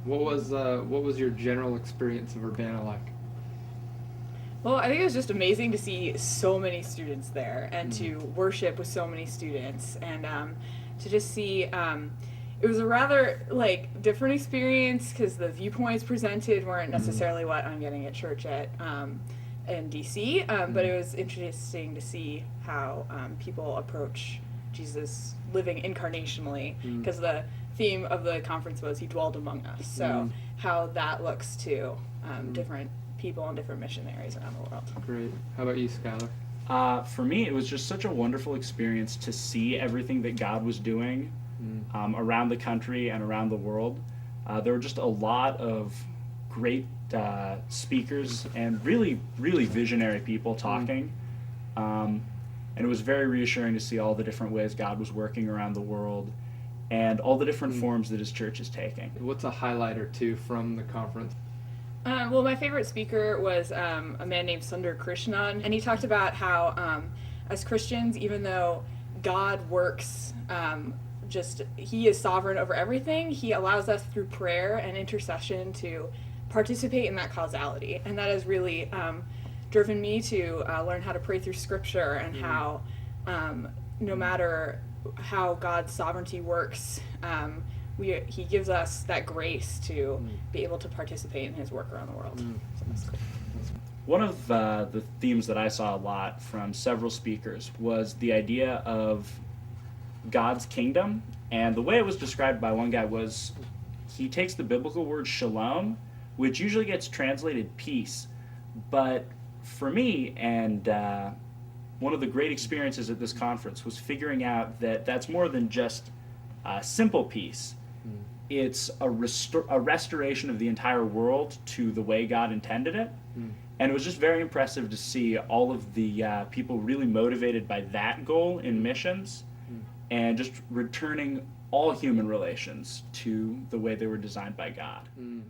What was your general experience of Urbana like? Well, I think it was just amazing to see so many students there and Mm. to worship with so many students and to just see. It was a rather different experience because the viewpoints presented weren't Mm. necessarily what I'm getting at church at in DC, but Mm. it was interesting to see how people approach Jesus living incarnationally Mm. because the theme of the conference was he dwelled among us. So Mm. how that looks to Mm. different people in different missionaries around the world. Great. How about you, Skylar? For me, it was just such a wonderful experience to see everything that God was doing Mm. around the country and around the world. There were just a lot of great speakers and really, really visionary people talking. Um, and it was very reassuring to see all the different ways God was working around the world and all the different Mm. forms that his church is taking. What's a highlight or two from the conference? Well, my favorite speaker was a man named Sundar Krishnan, and he talked about how, as Christians, even though God works, he is sovereign over everything, he allows us through prayer and intercession to participate in that causality. And that has really driven me to learn how to pray through Scripture and how, no matter how God's sovereignty works, he gives us that grace to be able to participate in his work around the world. So that's cool. One of the themes that I saw a lot from several speakers was the idea of God's kingdom. And the way it was described by one guy was he takes the biblical word shalom, which usually gets translated peace. But for me, and one of the great experiences at this conference was figuring out that that's more than just simple peace. It's a restoration of the entire world to the way God intended it. And it was just very impressive to see all of the people really motivated by that goal in missions and just returning all human relations to the way they were designed by God. Mm.